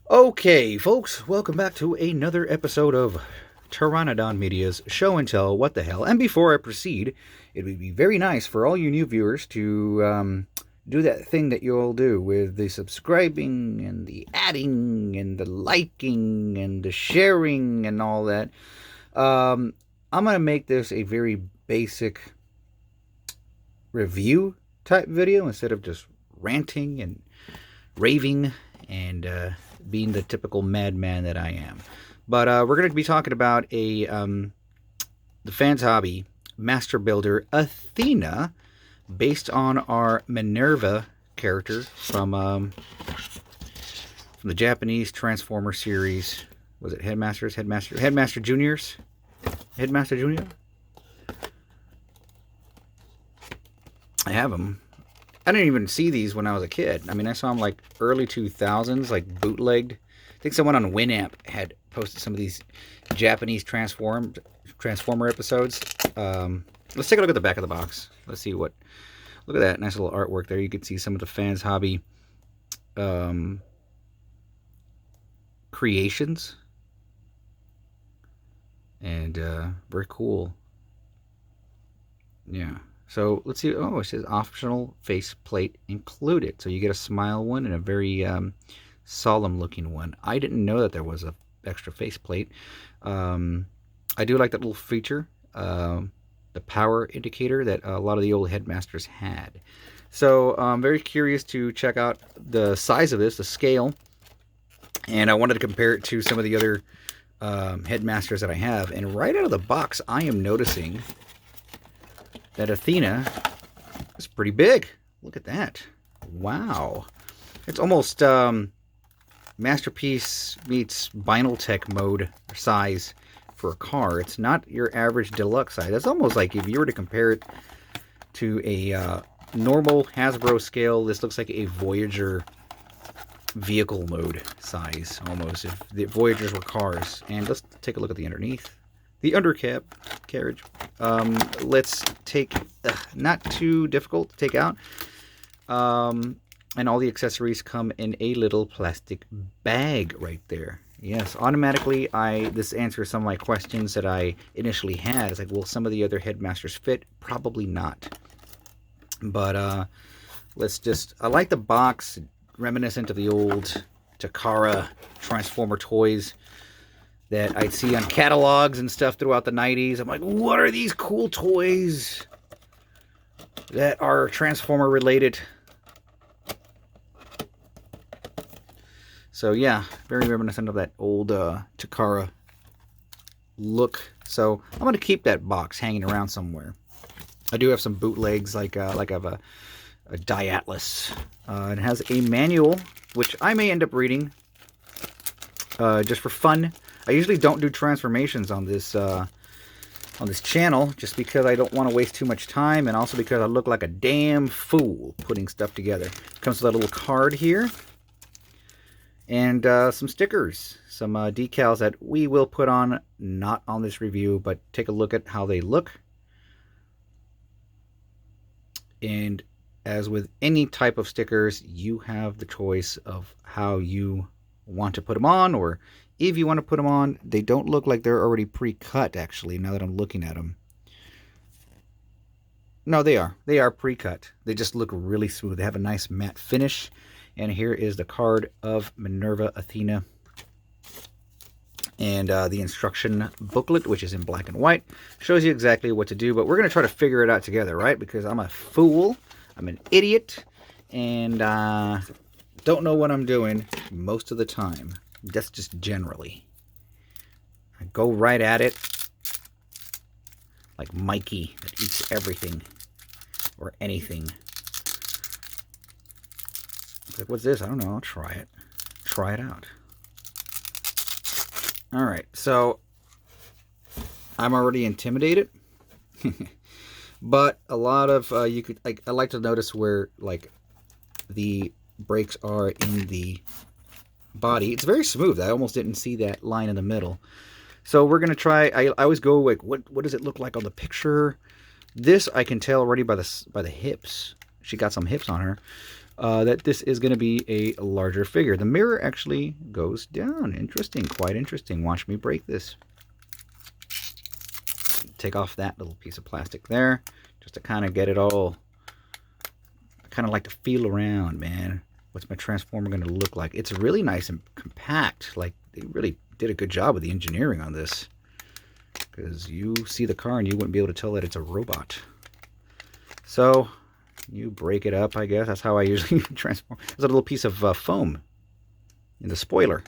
Okay, folks, welcome back to another episode of Terranodon Media's Show and Tell What the Hell. And before I proceed, it would be very nice for all you new viewers to do that thing that you all do with the subscribing and the adding and the liking and the sharing and all that. I'm going to make this a very basic review type video instead of just ranting and raving and being the typical madman that I am. But we're going to be talking about the fans' hobby master builder Athena, based on our Minerva character from the Japanese Transformer series. Was it Headmaster Juniors? Headmaster Junior? I have them. I didn't even see these when I was a kid. I mean, I saw them like early 2000s, like bootlegged. I think someone on Winamp had posted some of these Japanese Transformer episodes. Let's take a look at the back of the box. Let's see what... Look at that nice little artwork there. You can see some of the fans' hobby creations. And very cool. Yeah. So let's see. Oh, it says optional faceplate included. So you get a smile one and a very solemn looking one. I didn't know that there was a extra faceplate. I do like that little feature, the power indicator that a lot of the old headmasters had. So I'm very curious to check out the size of this, the scale, and I wanted to compare it to some of the other headmasters that I have. And right out of the box, I am noticing that Athena is pretty big. Look at that. Wow. It's almost Masterpiece meets Vinyltech mode size for a car. It's not your average deluxe size. It's almost like if you were to compare it to a normal Hasbro scale, this looks like a Voyager vehicle mode size, almost, if the Voyagers were cars. And let's take a look at the underneath. The undercap carriage. Let's take, not too difficult to take out. And all the accessories come in a little plastic bag right there. Yes, automatically, this answers some of my questions that I initially had. It's like, will some of the other headmasters fit? Probably not. But let's just, I like the box, reminiscent of the old Takara Transformer toys that I'd see on catalogs and stuff throughout the 90s. I'm like, what are these cool toys that are Transformer related? So yeah, very reminiscent of that old Takara look. So I'm going to keep that box hanging around somewhere. I do have some bootlegs, like I have a Diatlas. It has a manual, which I may end up reading just for fun. I usually don't do transformations on this channel, just because I don't want to waste too much time, and also because I look like a damn fool putting stuff together. Comes with a little card here, and some stickers, some decals that we will put on, not on this review, but take a look at how they look. And as with any type of stickers, you have the choice of how you want to put them on, or if you want to put them on. They don't look like they're already pre-cut, actually, now that I'm looking at them. No, they are. They are pre-cut. They just look really smooth. They have a nice matte finish. And here is the card of Minerva Athena. And the instruction booklet, which is in black and white, shows you exactly what to do. But we're going to try to figure it out together, right? Because I'm a fool. I'm an idiot. And don't know what I'm doing most of the time. That's just generally. I go right at it like Mikey that eats everything or anything. It's like, what's this? I don't know. I'll try it. Try it out. Alright, so I'm already intimidated. But a lot of, you could, like, I like to notice where, like, the breaks are in the body. It's very smooth. I almost didn't see that line in the middle. So we're going to try, I always go, like, what does it look like on the picture? This I can tell already by the hips. She got some hips on her. that this is going to be a larger figure. The mirror actually goes down. Interesting, quite interesting. Watch me break this. Take off that little piece of plastic there, just to kind of get it all. I kind of like to feel around, man. What's my transformer going to look like? It's really nice and compact. Like, they really did a good job with the engineering on this. Because you see the car and you wouldn't be able to tell that it's a robot. So you break it up, I guess. That's how I usually transform. There's a little piece of foam in the spoiler.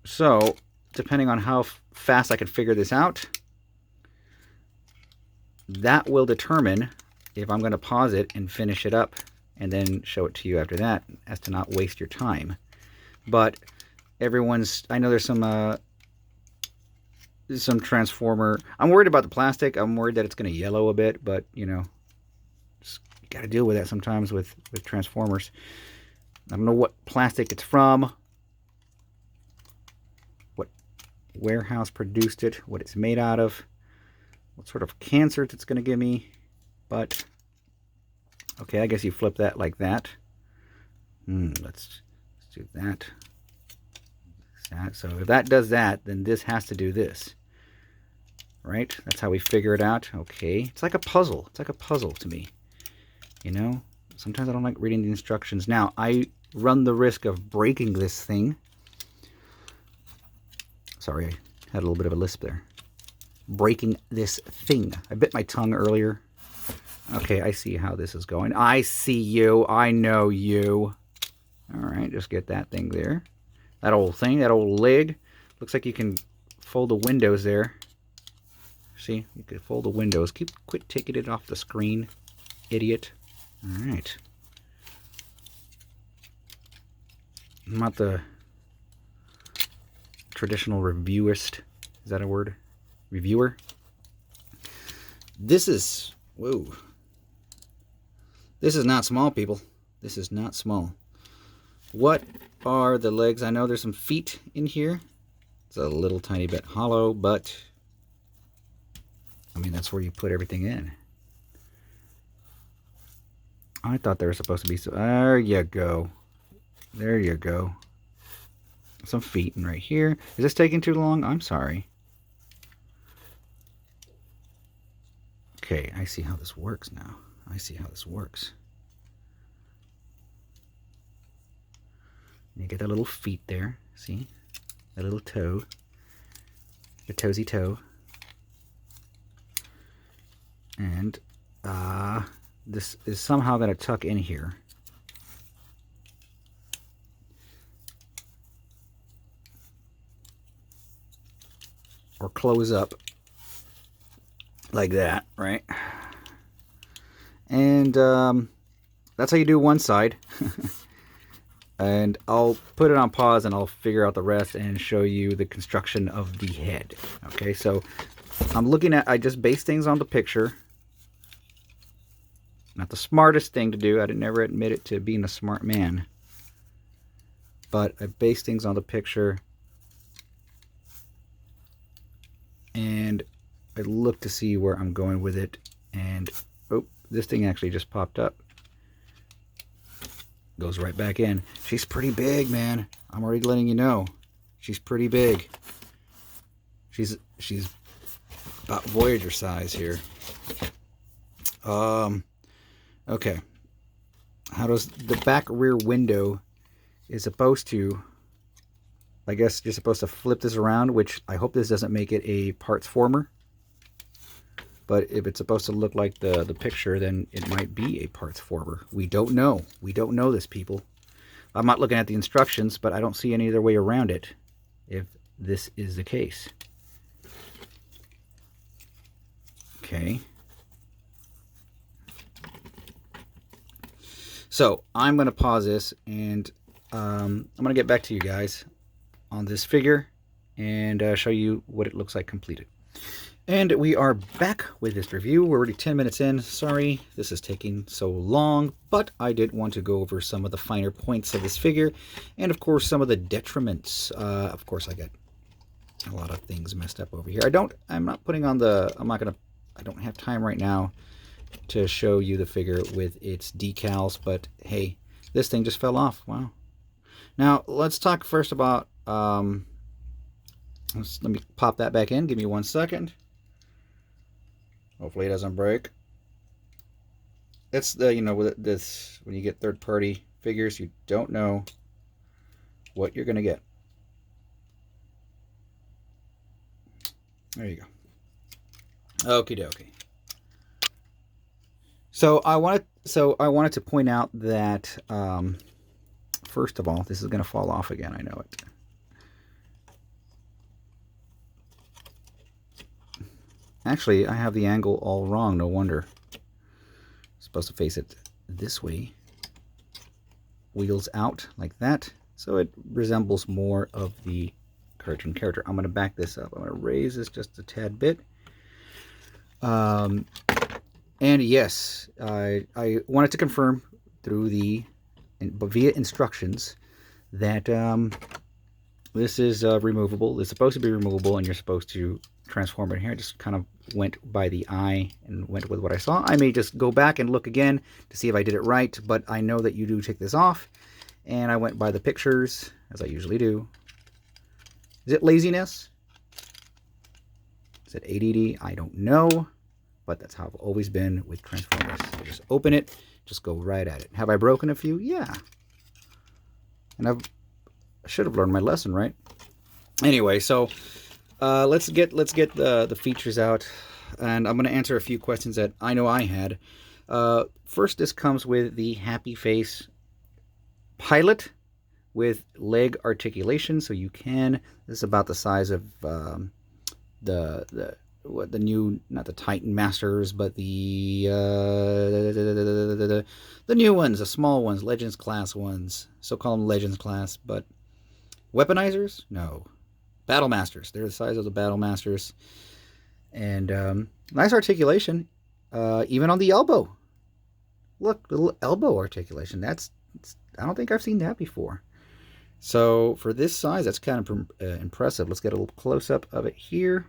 So, depending on how fast I can figure this out, that will determine if I'm going to pause it and finish it up and then show it to you after that, as to not waste your time. But I know there's some transformer. I'm worried about the plastic. I'm worried that it's going to yellow a bit, but you know, you got to deal with that sometimes with transformers. I don't know what plastic it's from, what warehouse produced it, what it's made out of, what sort of cancer it's going to give me. But okay, I guess you flip that like that. Let's do that. So if that does that, then this has to do this. Right? That's how we figure it out. Okay. It's like a puzzle. It's like a puzzle to me. You know? Sometimes I don't like reading the instructions. Now, I run the risk of breaking this thing. Sorry, I had a little bit of a lisp there. Breaking this thing. I bit my tongue earlier. Okay, I see how this is going. I see you. I know you. Alright, just get that thing there. That old thing, that old leg. Looks like you can fold the windows there. See? You can fold the windows. Quit taking it off the screen, idiot. Alright. I'm not the traditional reviewist. Is that a word? Reviewer? This is... Whoa. This is not small, people. This is not small. What are the legs? I know there's some feet in here. It's a little tiny bit hollow, but I mean, that's where you put everything in. I thought they were supposed to be so. There you go. There you go. Some feet in right here. Is this taking too long? I'm sorry. Okay, I see how this works now. I see how this works. You get that little feet there. See? That little toe. The toesy toe. And this is somehow going to tuck in here. Or close up. Like that, right? And that's how you do one side. And I'll put it on pause and I'll figure out the rest and show you the construction of the head. Okay, so I'm looking at, I just base things on the picture. Not the smartest thing to do. I'd never admit it to being a smart man. But I base things on the picture. And I look to see where I'm going with it. And, oh, this thing actually just popped up. Goes right back in. She's pretty big, man. I'm already letting you know. She's pretty big. She's about Voyager size here. Okay. How does the back rear window is supposed to, I guess you're supposed to flip this around, which I hope this doesn't make it a parts former. But if it's supposed to look like the picture, then it might be a parts former. We don't know. We don't know this, people. I'm not looking at the instructions, but I don't see any other way around it if this is the case. Okay. So I'm going to pause this, and I'm going to get back to you guys on this figure and show you what it looks like completed. And we are back with this review. We're already 10 minutes in. Sorry this is taking so long, but I did want to go over some of the finer points of this figure, and of course some of the detriments. Of course I got a lot of things messed up over here. I don't have time right now to show you the figure with its decals, but hey, this thing just fell off. Wow. Now, let's talk first about, let me pop that back in. Give me 1 second. Hopefully it doesn't break. It's the, you know, with this, when you get third-party figures, you don't know what you're going to get. There you go. Okie dokie. So I wanted to point out that, first of all, this is going to fall off again. I know it. Actually, I have the angle all wrong. No wonder. Supposed to face it this way. Wheels out like that, so it resembles more of the cartoon character. I'm going to back this up. I'm going to raise this just a tad bit. And yes, I wanted to confirm through via instructions that this is removable. It's supposed to be removable, and you're supposed to transform it here. I just kind of went by the eye and went with what I saw. I may just go back and look again to see if I did it right, but I know that you do take this off, and I went by the pictures, as I usually do. Is it laziness? Is it ADD? I don't know, but that's how I've always been with Transformers. I just open it, just go right at it. Have I broken a few? Yeah. And I should have learned my lesson, right? Anyway, so let's get the features out, and I'm going to answer a few questions that I know I had. First, this comes with the Happy Face pilot with leg articulation, so you can. This is about the size of the new, not the Titan Masters, but the new ones, the small ones, Legends class ones. So call them Legends class, but weaponizers? No. Battle Masters. They're the size of the Battle Masters. And nice articulation, even on the elbow. Look, little elbow articulation. I don't think I've seen that before. So for this size, that's kind of impressive. Let's get a little close-up of it here.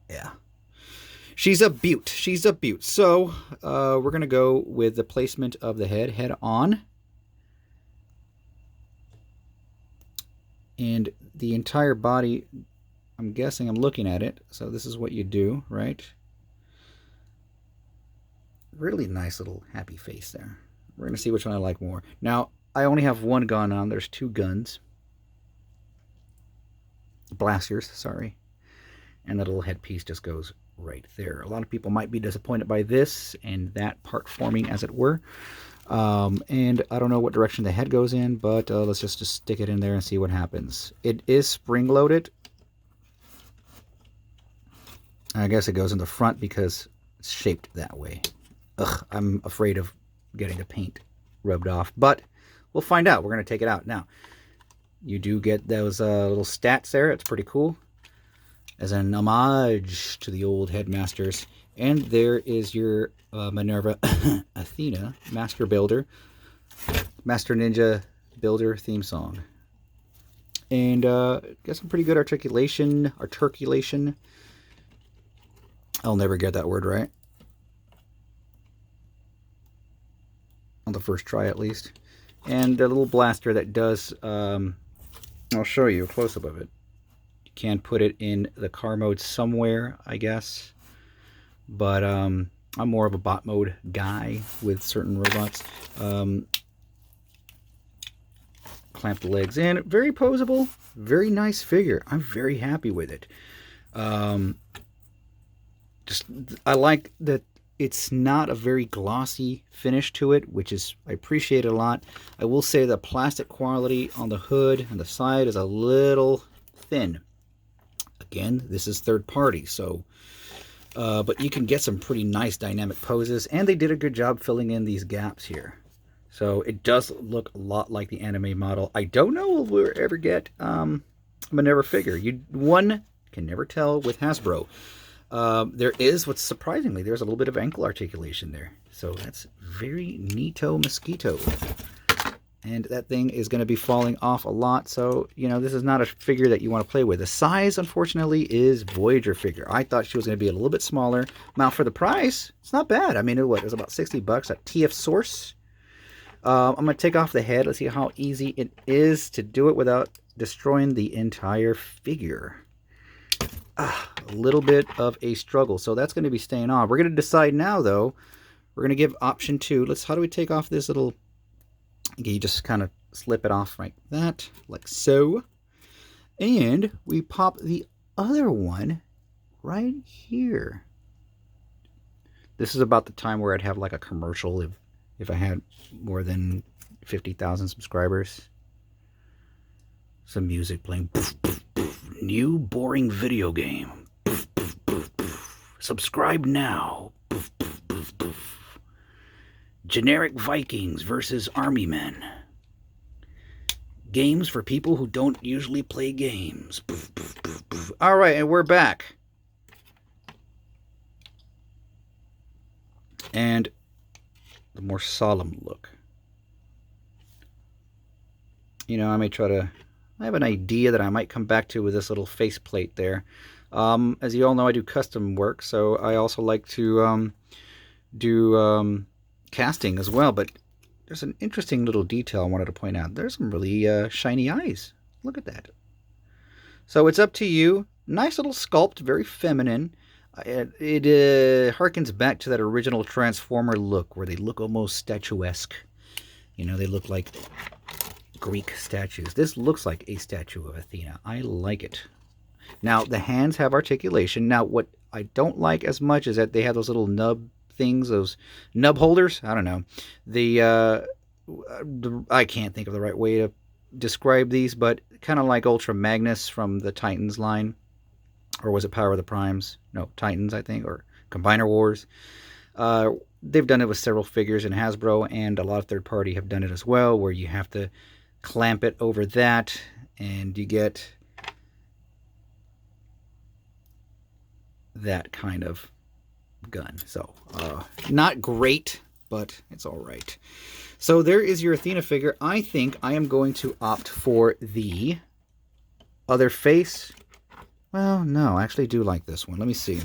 Yeah. She's a beaut. She's a beaut. So we're going to go with the placement of the head on. And the entire body, I'm guessing, I'm looking at it. So this is what you do, right? Really nice little happy face there. We're going to see which one I like more. Now, I only have one gun on. There's two guns. Blasters, sorry. And that little headpiece just goes right there. A lot of people might be disappointed by this and that part forming, as it were. And I don't know what direction the head goes in, but let's just stick it in there and see what happens. It is spring-loaded. I guess it goes in the front because it's shaped that way. Ugh, I'm afraid of getting the paint rubbed off, but we'll find out. We're going to take it out. Now, you do get those little stats there. It's pretty cool, as an homage to the old headmasters. And there is your Minerva Athena Master Ninja Builder theme song. And got some pretty good articulation. I'll never get that word right. On the first try, at least. And a little blaster that does, I'll show you a close-up of it. You can put it in the car mode somewhere, I guess. But I'm more of a bot mode guy with certain robots. Clamp the legs in. Very posable. Very nice figure. I'm very happy with it. I like that it's not a very glossy finish to it, which is, I appreciate it a lot. I will say the plastic quality on the hood and the side is a little thin. Again, this is third party, so but you can get some pretty nice dynamic poses, and they did a good job filling in these gaps here. So it does look a lot like the anime model. I don't know if we'll ever get Minerva figure. One can never tell with Hasbro. There is, what's surprisingly, there's a little bit of ankle articulation there. So that's very neato mosquito. And that thing is going to be falling off a lot. So, you know, this is not a figure that you want to play with. The size, unfortunately, is Voyager figure. I thought she was going to be a little bit smaller. Now, for the price, it's not bad. I mean, it was about 60 bucks at TF Source. I'm going to take off the head. Let's see how easy it is to do it without destroying the entire figure. A little bit of a struggle. So that's going to be staying on. We're going to decide now, though. We're going to give option 2. How do we take off this little... You just kind of slip it off like that, like so. And we pop the other one right here. This is about the time where I'd have like a commercial if I had more than 50,000 subscribers. Some music playing. New boring video game. Subscribe now. Generic Vikings versus Army Men. Games for people who don't usually play games. All right, and we're back. And the more solemn look. You know, I have an idea that I might come back to with this little faceplate there. As you all know, I do custom work, so I also like to do casting as well, but there's an interesting little detail I wanted to point out. There's some really shiny eyes. Look at that. So it's up to you. Nice little sculpt, very feminine. It harkens back to that original Transformer look, where they look almost statuesque. You know, they look like Greek statues. This looks like a statue of Athena. I like it. Now, the hands have articulation. Now, what I don't like as much is that they have those little nub things, those nub holders. I don't know. I can't think of the right way to describe these, but kind of like Ultra Magnus from the Titans line. Or was it Power of the Primes? No, Titans, I think, or Combiner Wars. They've done it with several figures, and Hasbro and a lot of third party have done it as well, where you have to clamp it over that, and you get that kind of gun. So, not great, but it's all right. So there is your Athena figure. I think I am going to opt for the other face. Well, no, I actually do like this one. Let me see.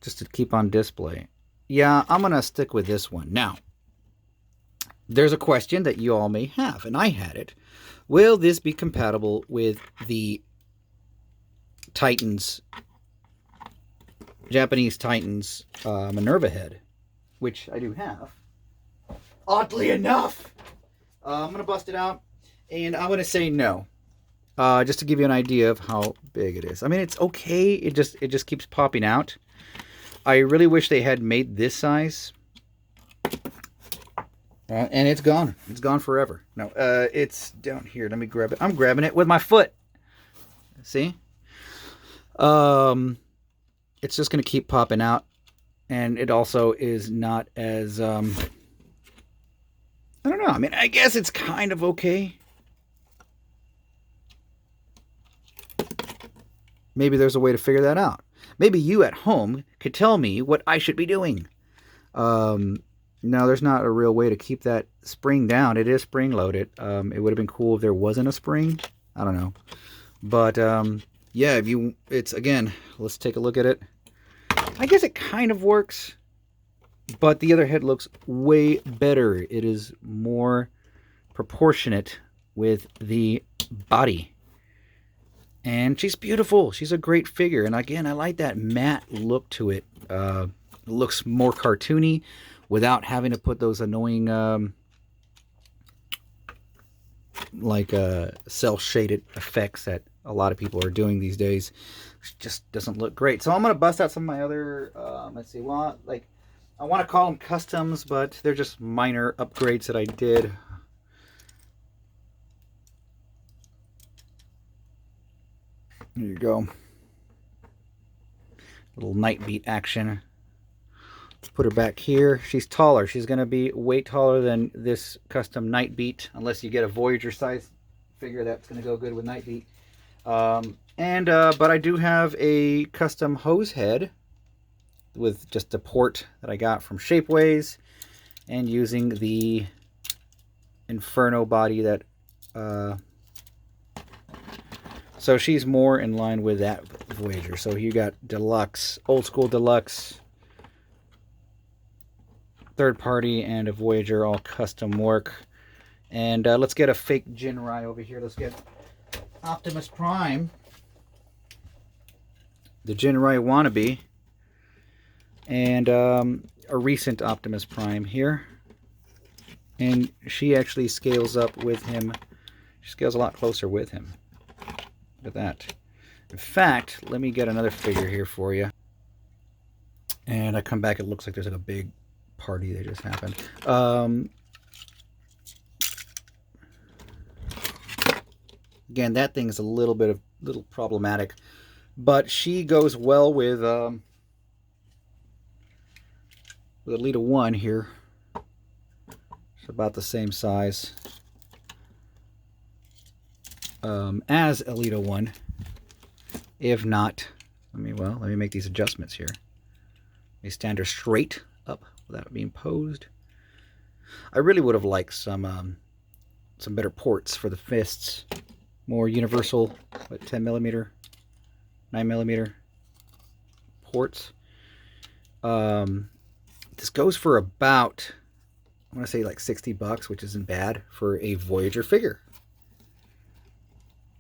Just to keep on display. Yeah, I'm going to stick with this one. Now, there's a question that you all may have, and I had it. Will this be compatible with the Titans, Japanese Titans Minerva head, which I do have? Oddly enough. I'm going to bust it out, and I'm going to say no. Just to give you an idea of how big it is. I mean, it's okay. It just keeps popping out. I really wish they had made this size. And it's gone. It's gone forever. No, it's down here. Let me grab it. I'm grabbing it with my foot. See? It's just going to keep popping out. And it also is not as... I don't know. I mean, I guess it's kind of okay. Maybe there's a way to figure that out. Maybe you at home could tell me what I should be doing. No, there's not a real way to keep that spring down. It is spring loaded. It would have been cool if there wasn't a spring. I don't know. But, yeah, again, let's take a look at it. I guess it kind of works. But the other head looks way better. It is more proportionate with the body. And she's beautiful. She's a great figure. And again, I like that matte look to it. It looks more cartoony without having to put those annoying cel-shaded effects that a lot of people are doing these days. It just doesn't look great. So I'm going to bust out some of my other, let's see, well, I want to call them customs, but they're just minor upgrades that I did. There you go. Little night beat action. Let's put her back here. She's taller. She's going to be way taller than this custom night beat, unless you get a Voyager size figure that's going to go good with night beat. But I do have a custom hose head with just a port that I got from Shapeways, and using the Inferno body that so she's more in line with that Voyager. So you got deluxe, old school deluxe, third party, and a Voyager, all custom work. And let's get a fake Jinrai over here. Let's get Optimus Prime, the Jinrai wannabe, and a recent Optimus Prime here. And she actually scales up with him. She scales a lot closer with him. Look at that. In fact, let me get another figure here for you. And I come back, it looks like there's like a big party that just happened. Again, that thing is a little problematic, but she goes well with Elita 1 here. It's about the same size as Elita 1, if not. Let me make these adjustments here. Let me stand her straight up without being posed. I really would have liked some better ports for the fists, more universal, what, 10mm, 9mm ports. This goes for about, I want to say like $60, which isn't bad for a Voyager figure.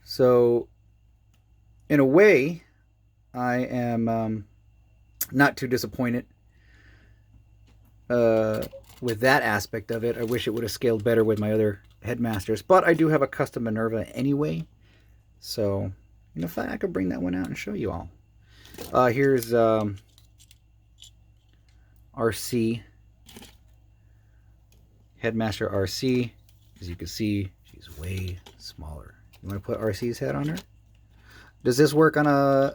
So, in a way, I am not too disappointed with that aspect of it. I wish it would have scaled better with my other Headmasters, but I do have a custom Minerva anyway. So, in fact, I could bring that one out and show you all. Here's RC, Headmaster RC. As you can see, she's way smaller. You want to put RC's head on her? Does this work on a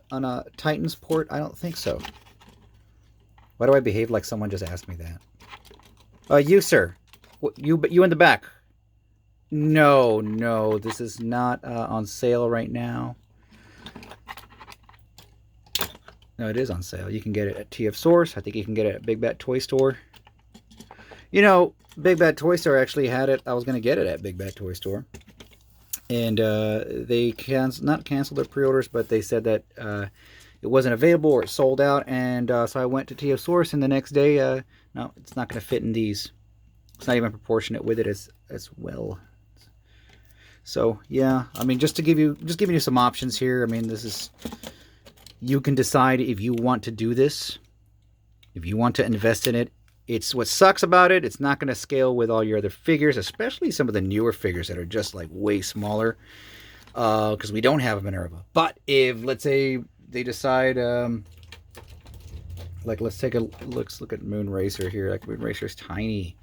Titan's port? I don't think so. Why do I behave like someone just asked me that? You, sir. You in the back. No, this is not on sale right now. No, it is on sale. You can get it at TF Source. I think you can get it at Big Bad Toy Store. You know, Big Bad Toy Store actually had it. I was going to get it at Big Bad Toy Store. And they not canceled their pre-orders, but they said that it wasn't available or it sold out. And so I went to TF Source, and the next day, no, it's not going to fit in these. It's not even proportionate with it as well. So yeah, I mean, just giving you some options here. I mean, this is, you can decide if you want to do this, if you want to invest in it. It's what sucks about it. It's not going to scale with all your other figures, especially some of the newer figures that are just like way smaller, because we don't have a Minerva. But if, let's say, they decide, like, let's look at Moon Racer here. Like, Moon Racer's tiny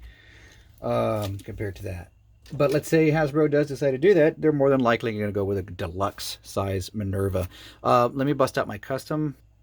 compared to that. But let's say Hasbro does decide to do that, they're more than likely going to go with a deluxe size Minerva. Let me bust out my custom